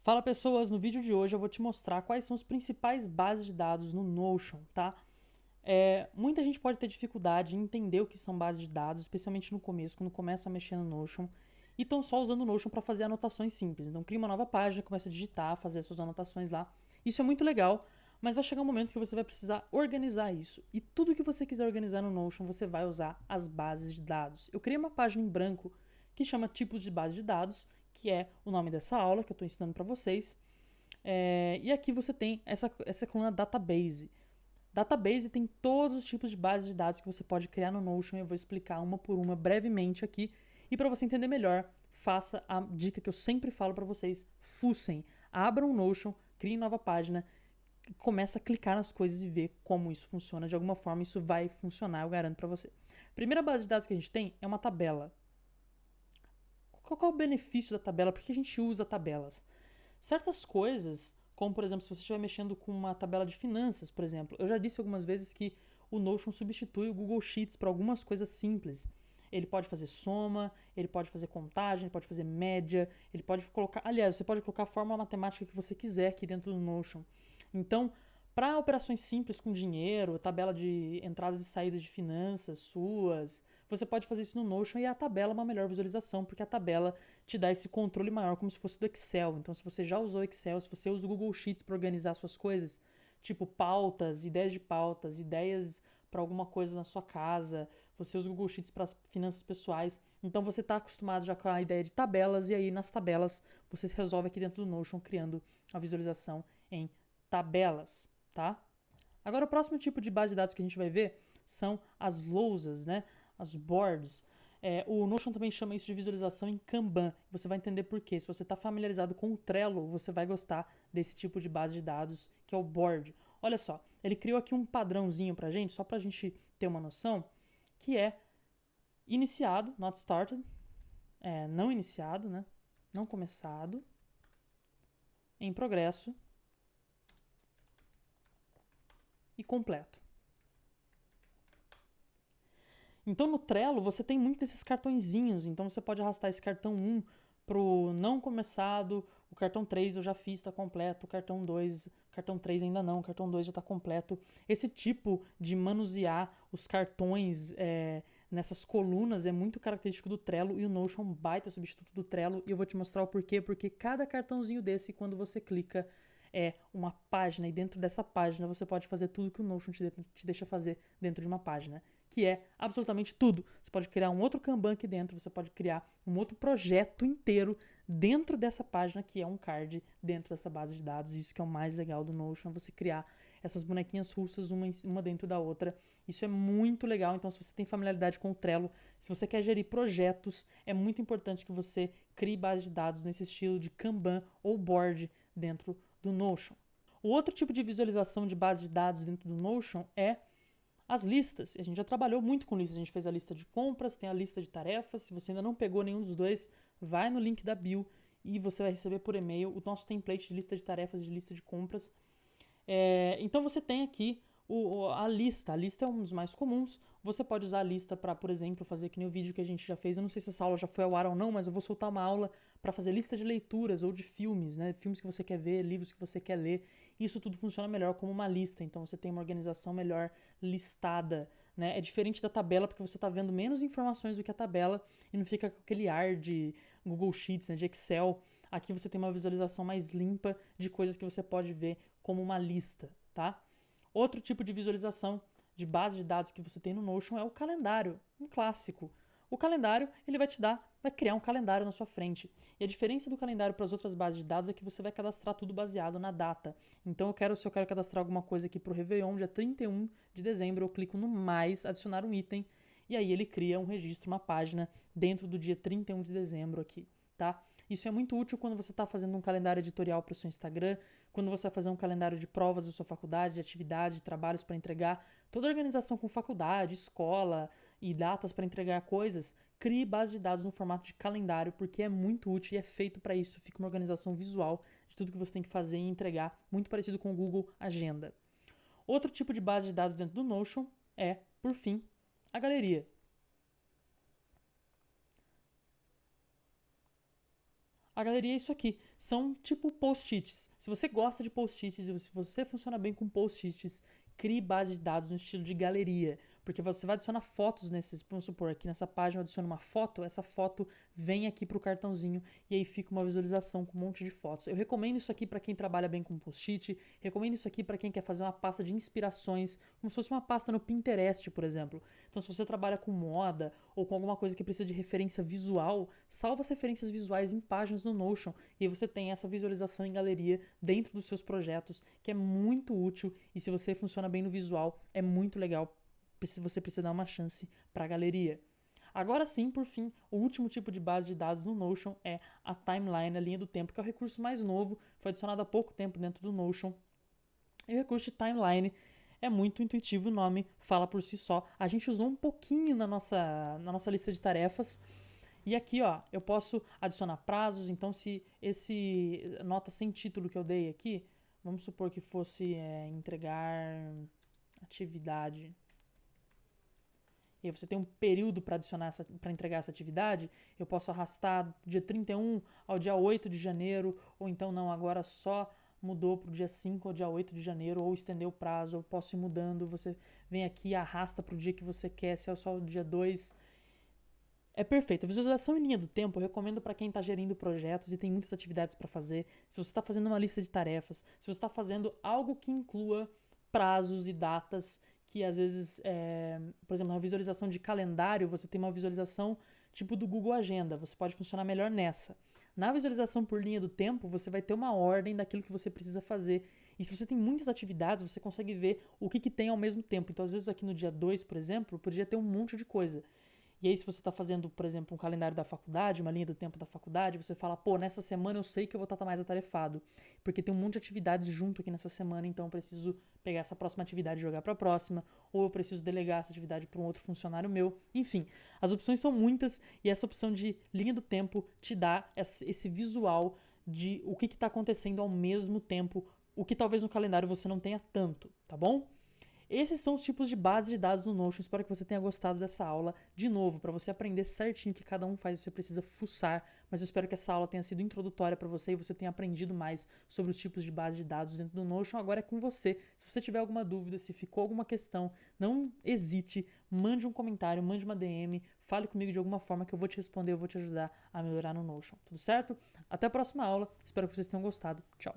Fala pessoas, no vídeo de hoje eu vou te mostrar quais são as principais bases de dados no Notion, tá? Muita gente pode ter dificuldade em entender o que são bases de dados, especialmente no começo, quando começa a mexer no Notion, e estão só usando o Notion para fazer anotações simples. Então cria uma nova página, começa a digitar, fazer as suas anotações lá. Isso é muito legal, mas vai chegar um momento que você vai precisar organizar isso. E tudo que você quiser organizar no Notion, você vai usar as bases de dados. Eu criei uma página em branco que chama tipos de base de dados, que é o nome dessa aula que eu estou ensinando para vocês. E aqui você tem essa coluna database. Database tem todos os tipos de bases de dados que você pode criar no Notion. Eu vou explicar uma por uma brevemente aqui. E para você entender melhor, faça a dica que eu sempre falo para vocês: fuçem, abram o Notion, criem nova página, começa a clicar nas coisas e ver como isso funciona. De alguma forma isso vai funcionar, eu garanto para você. A primeira base de dados que a gente tem é uma tabela. Qual é o benefício da tabela? Por que a gente usa tabelas? Certas coisas, como por exemplo, se você estiver mexendo com uma tabela de finanças, por exemplo, eu já disse algumas vezes que o Notion substitui o Google Sheets para algumas coisas simples. Ele pode fazer soma, ele pode fazer contagem, ele pode fazer média, ele pode colocar. Aliás, você pode colocar a fórmula matemática que você quiser aqui dentro do Notion. Então, para operações simples com dinheiro, tabela de entradas e saídas de finanças suas, você pode fazer isso no Notion e a tabela é uma melhor visualização, porque a tabela te dá esse controle maior, como se fosse do Excel. Então, se você já usou o Excel, se você usa o Google Sheets para organizar suas coisas, tipo pautas, ideias para alguma coisa na sua casa, você usa o Google Sheets para finanças pessoais, então você está acostumado já com a ideia de tabelas, e aí nas tabelas você resolve aqui dentro do Notion criando a visualização em tabelas, tá? Agora o próximo tipo de base de dados que a gente vai ver são as lousas, né? As boards. O Notion também chama isso de visualização em Kanban. Você vai entender por quê. Se você está familiarizado com o Trello, você vai gostar desse tipo de base de dados, que é o board. Olha só, ele criou aqui um padrãozinho pra gente, só pra gente ter uma noção, que é iniciado, not started, não iniciado, né? Não começado, em progresso e completo. Então no Trello você tem muito desses cartõezinhos, então você pode arrastar esse cartão 1 pro não começado, o cartão 3 eu já fiz, está completo, o cartão 2, cartão 3 ainda não, o cartão 2 já está completo. Esse tipo de manusear os cartões nessas colunas é muito característico do Trello, e o Notion é um baita substituto do Trello, e eu vou te mostrar o porquê, porque cada cartãozinho desse, quando você clica, é uma página, e dentro dessa página você pode fazer tudo que o Notion te deixa fazer dentro de uma página, que é absolutamente tudo. Você pode criar um outro Kanban aqui dentro, você pode criar um outro projeto inteiro dentro dessa página, que é um card dentro dessa base de dados. Isso que é o mais legal do Notion, é você criar essas bonequinhas russas uma dentro da outra. Isso é muito legal. Então, se você tem familiaridade com o Trello, se você quer gerir projetos, é muito importante que você crie base de dados nesse estilo de Kanban ou board dentro do Notion. O outro tipo de visualização de base de dados dentro do Notion é as listas. A gente já trabalhou muito com listas. A gente fez a lista de compras, tem a lista de tarefas. Se você ainda não pegou nenhum dos dois, vai no link da bio e você vai receber por e-mail o nosso template de lista de tarefas e de lista de compras. Então você tem aqui a lista. A lista é um dos mais comuns. Você pode usar a lista para, por exemplo, fazer que nem o vídeo que a gente já fez. Eu não sei se essa aula já foi ao ar ou não, mas eu vou soltar uma aula para fazer lista de leituras ou de filmes, né? Filmes que você quer ver, livros que você quer ler. Isso tudo funciona melhor como uma lista. Então você tem uma organização melhor listada, né? É diferente da tabela, porque você está vendo menos informações do que a tabela e não fica com aquele ar de Google Sheets, né? De Excel. Aqui você tem uma visualização mais limpa de coisas que você pode ver como uma lista, tá? Outro tipo de visualização de base de dados que você tem no Notion é o calendário, um clássico. O calendário, ele vai criar um calendário na sua frente. E a diferença do calendário para as outras bases de dados é que você vai cadastrar tudo baseado na data. Então, se eu quero cadastrar alguma coisa aqui para o Réveillon, dia 31 de dezembro, eu clico no mais, adicionar um item, e aí ele cria um registro, uma página, dentro do dia 31 de dezembro aqui. Tá? Isso é muito útil quando você está fazendo um calendário editorial para o seu Instagram, quando você vai fazer um calendário de provas da sua faculdade, de atividades, de trabalhos para entregar, toda organização com faculdade, escola e datas para entregar coisas, crie base de dados no formato de calendário, porque é muito útil e é feito para isso. Fica uma organização visual de tudo que você tem que fazer e entregar, muito parecido com o Google Agenda. Outro tipo de base de dados dentro do Notion é, por fim, a galeria. A galeria é isso aqui. são tipo post-its. Se você gosta de post-its e se você funciona bem com post-its, crie base de dados no estilo de galeria. Porque você vai adicionar fotos nesses. Vamos supor, aqui nessa página eu adiciono uma foto, essa foto vem aqui pro cartãozinho e aí fica uma visualização com um monte de fotos. Eu recomendo isso aqui para quem trabalha bem com post-it, recomendo isso aqui para quem quer fazer uma pasta de inspirações, como se fosse uma pasta no Pinterest, por exemplo. Então, se você trabalha com moda ou com alguma coisa que precisa de referência visual, salva as referências visuais em páginas no Notion e aí você tem essa visualização em galeria dentro dos seus projetos, que é muito útil e se você funciona bem no visual, é muito legal. Você precisa dar uma chance para a galeria. Agora sim, por fim, o último tipo de base de dados no Notion é a timeline, a linha do tempo, que é o recurso mais novo, foi adicionado há pouco tempo dentro do Notion. E o recurso de timeline é muito intuitivo, o nome fala por si só. A gente usou um pouquinho na nossa lista de tarefas. E aqui, ó, eu posso adicionar prazos, então se esse nota sem título que eu dei aqui, vamos supor que fosse entregar atividade. E aí você tem um período para entregar essa atividade, eu posso arrastar do dia 31 ao dia 8 de janeiro, ou então não, agora só mudou para o dia 5 ao dia 8 de janeiro, ou estender o prazo, eu posso ir mudando, você vem aqui e arrasta para o dia que você quer, se é só o dia 2. É perfeito. A visualização em linha do tempo eu recomendo para quem está gerindo projetos e tem muitas atividades para fazer. Se você está fazendo uma lista de tarefas, se você está fazendo algo que inclua prazos e datas, que às vezes, por exemplo, na visualização de calendário, você tem uma visualização tipo do Google Agenda, você pode funcionar melhor nessa. Na visualização por linha do tempo, você vai ter uma ordem daquilo que você precisa fazer. E se você tem muitas atividades, você consegue ver o que tem ao mesmo tempo. Então, às vezes, aqui no dia 2, por exemplo, poderia ter um monte de coisa. E aí, se você está fazendo, por exemplo, um calendário da faculdade, uma linha do tempo da faculdade, você fala, pô, nessa semana eu sei que eu vou estar mais atarefado, porque tem um monte de atividades junto aqui nessa semana, então eu preciso pegar essa próxima atividade e jogar para a próxima, ou eu preciso delegar essa atividade para um outro funcionário meu. Enfim, as opções são muitas e essa opção de linha do tempo te dá esse visual de o que está acontecendo ao mesmo tempo, o que talvez no calendário você não tenha tanto, tá bom? Esses são os tipos de base de dados do Notion. Espero que você tenha gostado dessa aula. De novo, para você aprender certinho o que cada um faz, você precisa fuçar, mas eu espero que essa aula tenha sido introdutória para você e você tenha aprendido mais sobre os tipos de base de dados dentro do Notion. Agora é com você. Se você tiver alguma dúvida, se ficou alguma questão, não hesite, mande um comentário, mande uma DM, fale comigo de alguma forma que eu vou te responder, eu vou te ajudar a melhorar no Notion. Tudo certo? Até a próxima aula. Espero que vocês tenham gostado. Tchau.